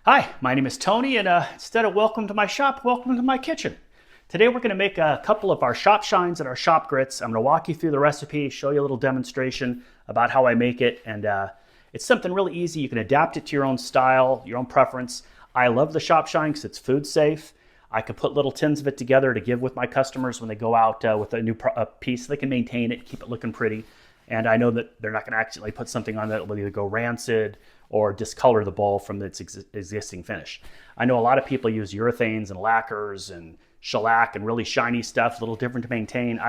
Hi, my name is Tony, and instead of welcome to my shop, welcome to my kitchen. Today we're going to make a couple of our shop shines and our shop grits. I'm going to walk you through the recipe, show you a little demonstration about how I make it, and it's something really easy. You can adapt it to your own style, your own preference. I love the shop shine because it's food safe. I can put little tins of it together to give with my customers when they go out with a new piece. They can maintain it, keep it looking pretty. And I know that they're not going to accidentally put something on that will either go rancid or discolor the bowl from its existing finish. I know a lot of people use urethanes and lacquers and shellac and really shiny stuff, a little different to maintain.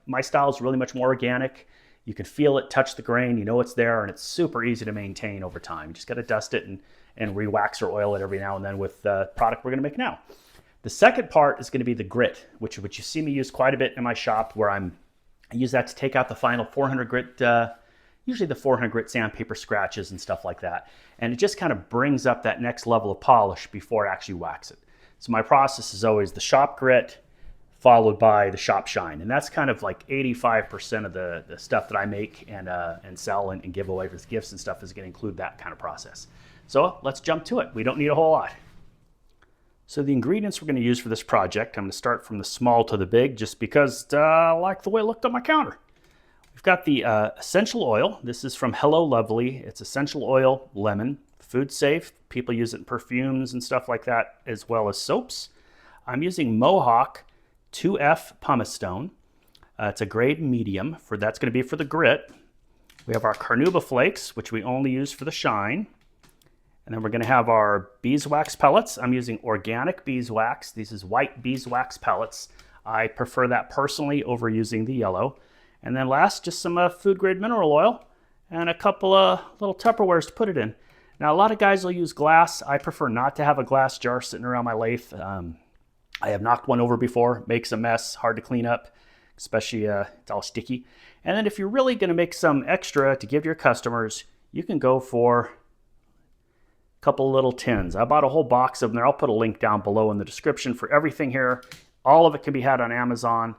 My style is really much more organic. You can feel it, touch the grain, you know it's there, and it's super easy to maintain over time. You just got to dust it and re-wax or oil it every now and then with the product we're going to make now. The second part is going to be the grit, which you see me use quite a bit in my shop, where I use that to take out the final 400 grit, usually the 400 grit sandpaper scratches and stuff like that. And it just kind of brings up that next level of polish before I actually wax it. So my process is always the shop grit followed by the shop shine. And that's kind of like 85% of the stuff that I make and sell and give away for gifts and stuff is going to include that kind of process. So let's jump to it. We don't need a whole lot. So the ingredients we're going to use for this project, I'm going to start from the small to the big just because I like the way it looked on my counter. We've got the essential oil. This is from Hello Lovely. It's essential oil, lemon, food safe. People use it in perfumes and stuff like that, as well as soaps. I'm using Mohawk 2F pumice stone. It's a grade medium. That's going to be for the grit. We have our carnauba flakes, which we only use for the shine. And then we're going to have our beeswax pellets. I'm using organic beeswax. This is white beeswax pellets. I prefer that personally over using the yellow. And then last, just some food grade mineral oil and a couple of little Tupperwares to put it in. Now, a lot of guys will use glass. I prefer not to have a glass jar sitting around my lathe. I have knocked one over before. Makes a mess, hard to clean up, especially it's all sticky. And then if you're really going to make some extra to give your customers, you can go for couple little tins. I bought a whole box of them there. I'll put a link down below in the description for everything here. All of it can be had on Amazon.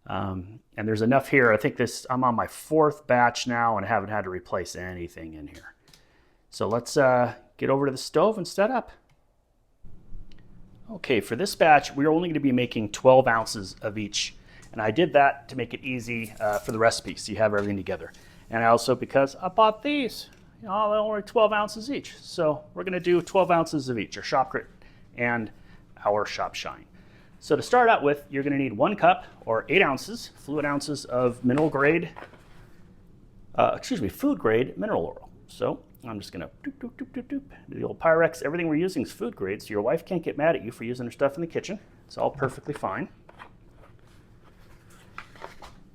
And there's enough here. I think I'm on my 4th batch now and I haven't had to replace anything in here. So let's get over to the stove and set up. Okay, for this batch, we're only going to be making 12 ounces of each. And I did that to make it easy for the recipe, so you have everything together. And also because I bought these. They're only 12 ounces each. So we're going to do 12 ounces of each, our shop grit and our shop shine. So to start out with, you're going to need 1 cup or 8 ounces, fluid ounces of food grade mineral oil. So I'm just going to do the old Pyrex. Everything we're using is food grade, so your wife can't get mad at you for using her stuff in the kitchen. It's all perfectly fine.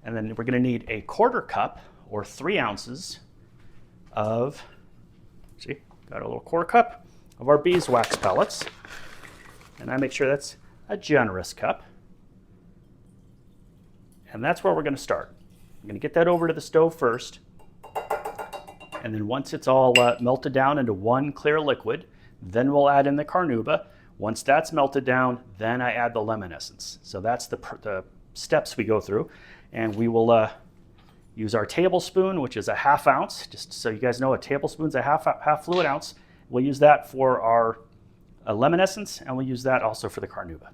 And then we're going to need a 1/4 cup or 3 ounces of, got a little 1/4 cup of our beeswax pellets. And I make sure that's a generous cup. And that's where we're going to start. I'm going to get that over to the stove first. And then once it's all melted down into one clear liquid, then we'll add in the carnauba. Once that's melted down, then I add the lemon essence. So that's the steps we go through. And we will use our tablespoon, which is a 1/2 ounce. Just so you guys know, a tablespoon's a half fluid ounce. We'll use that for our lemon essence, and we'll use that also for the carnauba.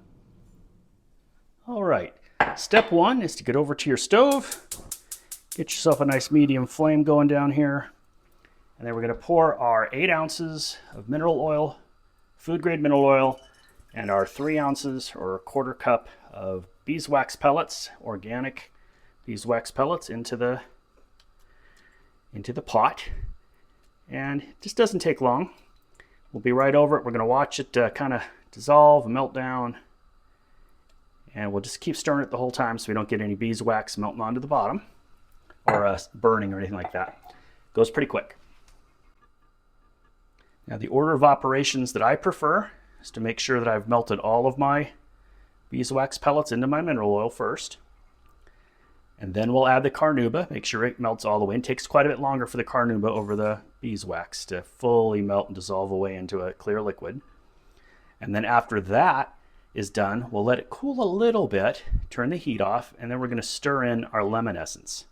All right, step 1 is to get over to your stove. Get yourself a nice medium flame going down here. And then we're going to pour our 8 ounces of mineral oil, food grade mineral oil, and our 3 ounces or 1/4 cup of beeswax pellets, organic beeswax pellets into the pot. And it just doesn't take long. We'll be right over it. We're going to watch it kind of dissolve and melt down. And we'll just keep stirring it the whole time so we don't get any beeswax melting onto the bottom or burning or anything like that. Goes pretty quick. Now the order of operations that I prefer is to make sure that I've melted all of my beeswax pellets into my mineral oil first. And then we'll add the carnauba, make sure it melts all the way. It takes quite a bit longer for the carnauba over the beeswax to fully melt and dissolve away into a clear liquid. And then after that is done, we'll let it cool a little bit, turn the heat off, and then we're going to stir in our lemon essence.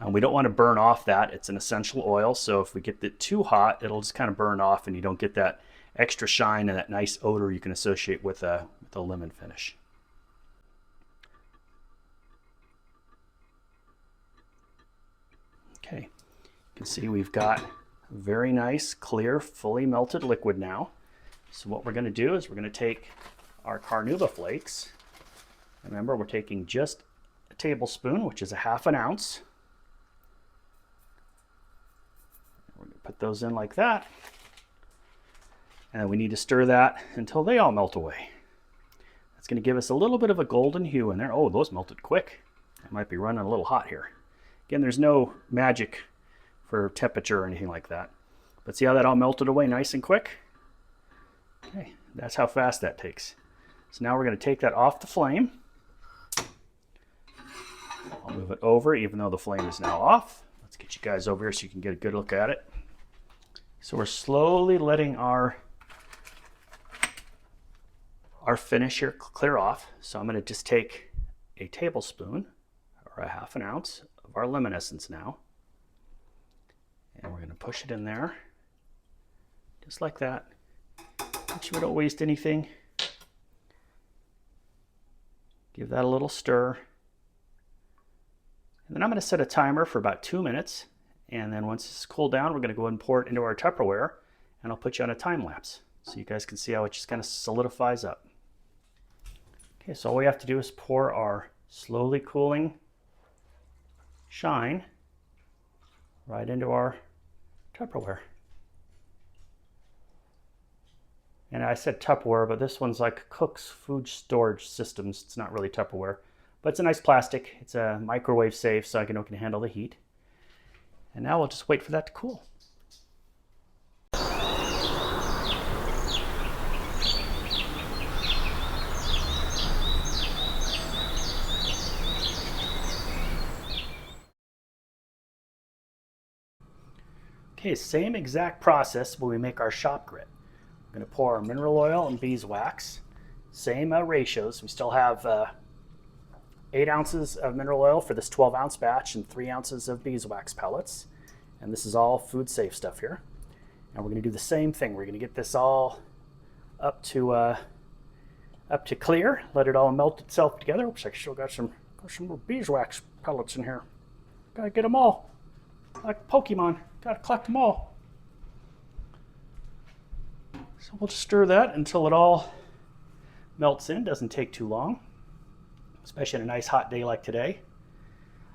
We don't want to burn off that. It's an essential oil, so if we get it too hot, it'll just kind of burn off and you don't get that extra shine and that nice odor you can associate with a lemon finish. Okay, you can see we've got very nice, clear, fully melted liquid now. So what we're going to do is we're going to take our carnauba flakes. Remember, we're taking just a tablespoon, which is a ½ ounce. We're going to put those in like that. And we need to stir that until they all melt away. That's going to give us a little bit of a golden hue in there. Oh, those melted quick. It might be running a little hot here. Again, there's no magic for temperature or anything like that. But see how that all melted away nice and quick? Okay, that's how fast that takes. So now we're going to take that off the flame. I'll move it over even though the flame is now off. Let's get you guys over here so you can get a good look at it. So we're slowly letting our finish here clear off. So I'm going to just take a tablespoon or a ½ ounce of our lemon essence now. And we're going to push it in there, just like that. Make sure we don't waste anything. Give that a little stir. And then I'm going to set a timer for about 2 minutes. And then once it's cooled down, we're going to go ahead and pour it into our Tupperware. And I'll put you on a time lapse so you guys can see how it just kind of solidifies up. Okay, so all we have to do is pour our slowly cooling shine right into our Tupperware. And I said Tupperware, but this one's like Cook's Food Storage Systems. It's not really Tupperware, but it's a nice plastic. It's a microwave safe, so I can handle the heat. And now we'll just wait for that to cool. Okay, same exact process when we make our shop grit. We're going to pour our mineral oil and beeswax. Same ratios. We still have 8 ounces of mineral oil for this 12-ounce batch and 3 ounces of beeswax pellets. And this is all food safe stuff here. And we're going to do the same thing. We're going to get this all up to clear. Let it all melt itself together. Oops, I still got some more beeswax pellets in here. Gotta get them all. Like Pokemon. Gotta collect them all. So we'll just stir that until it all melts in. Doesn't take too long, especially on a nice hot day like today.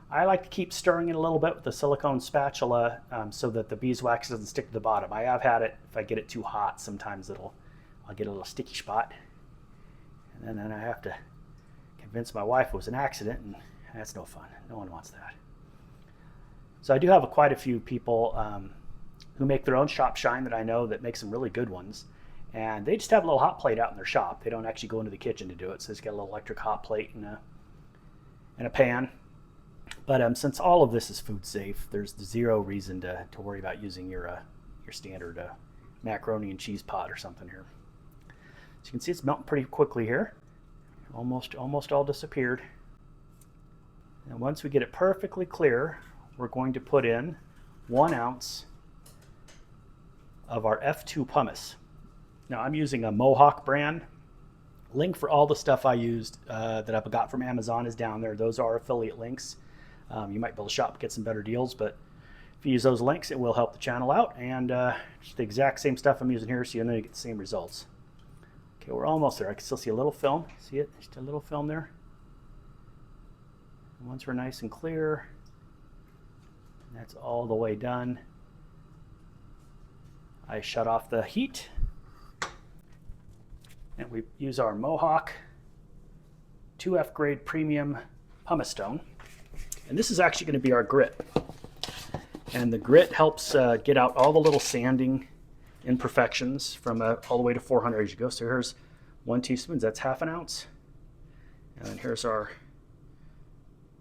I like to keep stirring it a little bit with the silicone spatula so that the beeswax doesn't stick to the bottom. I have had it, if I get it too hot, sometimes I'll get a little sticky spot. And then I have to convince my wife it was an accident, and that's no fun. No one wants that. So I do have quite a few people who make their own shop shine that I know that make some really good ones. And they just have a little hot plate out in their shop. They don't actually go into the kitchen to do it. So it's got a little electric hot plate and a pan. But since all of this is food safe, there's zero reason to worry about using your standard macaroni and cheese pot or something here. So you can see it's melting pretty quickly here. Almost all disappeared. And once we get it perfectly clear, we're going to put in 1 ounce of our F2 pumice. Now I'm using a Mohawk brand. Link for all the stuff I used that I've got from Amazon is down there. Those are affiliate links. You might be able to shop and get some better deals, but if you use those links, it will help the channel out. And just the exact same stuff I'm using here, so you know you get the same results. Okay, we're almost there. I can still see a little film. See it? Just a little film there. And once we're nice and clear, that's all the way done. I shut off the heat. And we use our Mohawk 2F grade premium pumice stone. And this is actually going to be our grit. And the grit helps get out all the little sanding imperfections from all the way to 400 as you go. So here's 1 teaspoon, that's ½ ounce. And then here's our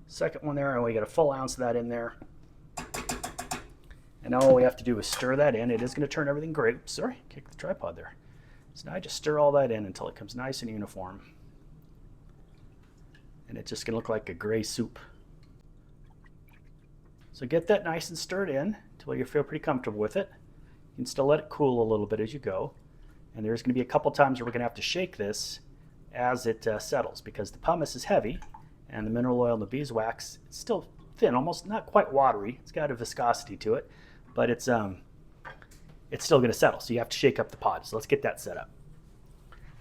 second one there, and we got a full ounce of that in there. And now all we have to do is stir that in. It is going to turn everything gray. Sorry, kick the tripod there. So now I just stir all that in until it comes nice and uniform. And it's just going to look like a gray soup. So get that nice and stirred in until you feel pretty comfortable with it. You can still let it cool a little bit as you go. And there's going to be a couple times where we're going to have to shake this as it settles, because the pumice is heavy and the mineral oil and the beeswax, it's still thin, almost not quite watery. It's got a viscosity to it, but it's still going to settle. So you have to shake up the pod. So let's get that set up.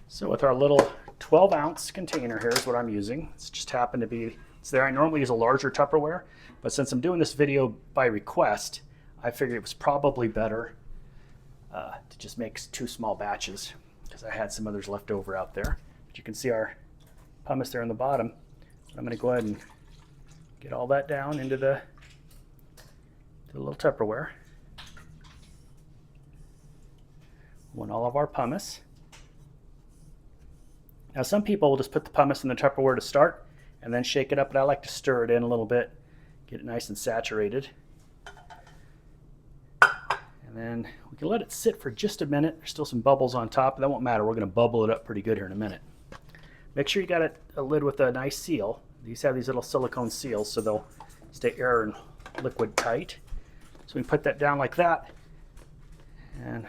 So with our little 12-ounce container here is what I'm using. It's just happened to be, it's there. I normally use a larger Tupperware, but since I'm doing this video by request, I figured it was probably better to just make 2 small batches, because I had some others left over out there. But you can see our pumice there on the bottom. I'm going to go ahead and get all that down into the little Tupperware. Want all of our pumice. Now some people will just put the pumice in the Tupperware to start and then shake it up, but I like to stir it in a little bit, get it nice and saturated. And then we can let it sit for just a minute. There's still some bubbles on top, but that won't matter. We're going to bubble it up pretty good here in a minute. Make sure you got a lid with a nice seal. These have these little silicone seals, so they'll stay air and liquid tight. So we put that down like that, and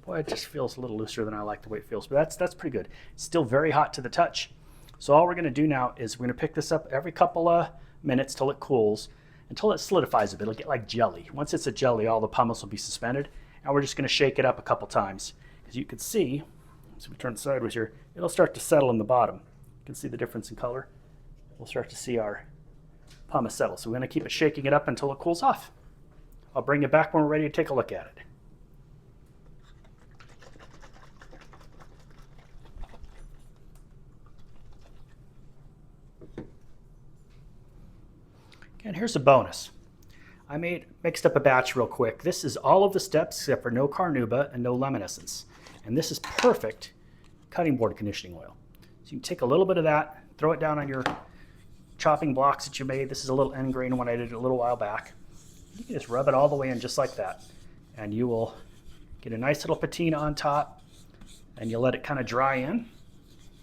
boy, it just feels a little looser than I like the way it feels, but that's pretty good. It's still very hot to the touch. So all we're going to do now is we're going to pick this up every couple of minutes till it cools, until it solidifies a bit. It'll get like jelly. Once it's a jelly, all the pumice will be suspended, and we're just going to shake it up a couple times. As you can see, so we turn it sideways here, it'll start to settle in the bottom. You can see the difference in color. We'll start to see our pumice settle. So we're going to keep it shaking it up until it cools off. I'll bring it back when we're ready to take a look at it. And here's a bonus. I mixed up a batch real quick. This is all of the steps except for no carnauba and no lemon essence. And this is perfect cutting board conditioning oil. So you can take a little bit of that, throw it down on your chopping blocks that you made. This is a little end grain one I did a little while back. You can just rub it all the way in just like that. And you will get a nice little patina on top, and you'll let it kind of dry in.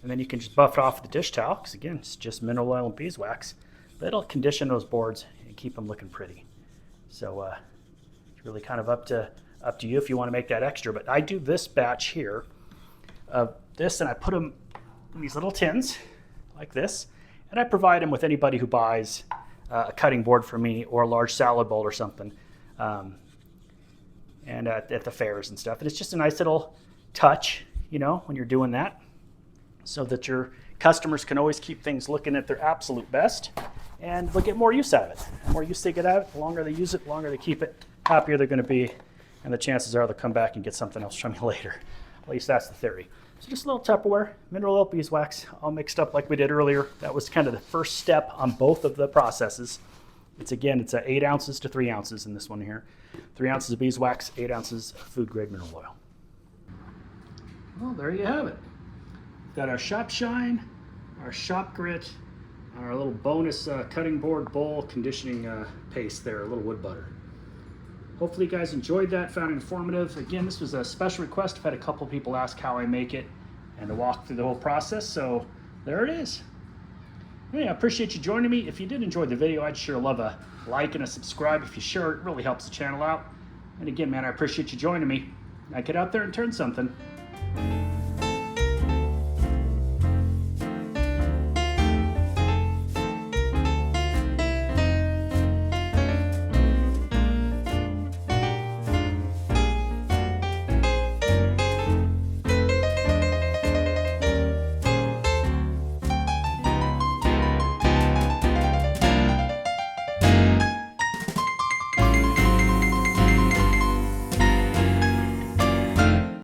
And then you can just buff it off with a dish towel, because again, it's just mineral oil and beeswax. But it'll condition those boards and keep them looking pretty. So it's really kind of up to you if you want to make that extra. But I do this batch here of this, and I put them in these little tins like this, and I provide them with anybody who buys a cutting board for me or a large salad bowl or something, and at the fairs and stuff. And it's just a nice little touch, you know, when you're doing that, so that your customers can always keep things looking at their absolute best, and they'll get more use out of it. The more use they get out of it, the longer they use it, the longer they keep it, happier they're going to be, and the chances are they'll come back and get something else from you later. At least that's the theory. So just a little Tupperware, mineral oil, beeswax, all mixed up like we did earlier. That was kind of the first step on both of the processes. It's 8 ounces to 3 ounces in this one here. 3 ounces of beeswax, 8 ounces of food grade mineral oil. Well, there you have it. We've got our shop shine, our shop grit, and our little bonus cutting board bowl conditioning paste there, a little wood butter. Hopefully you guys enjoyed that, found it informative. Again, this was a special request. I've had a couple people ask how I make it and to walk through the whole process, so there it is. Hey, I appreciate you joining me. If you did enjoy the video, I'd sure love a like and a subscribe. If you share it, really helps the channel out. And again, man, I appreciate you joining me. Now get out there and turn something.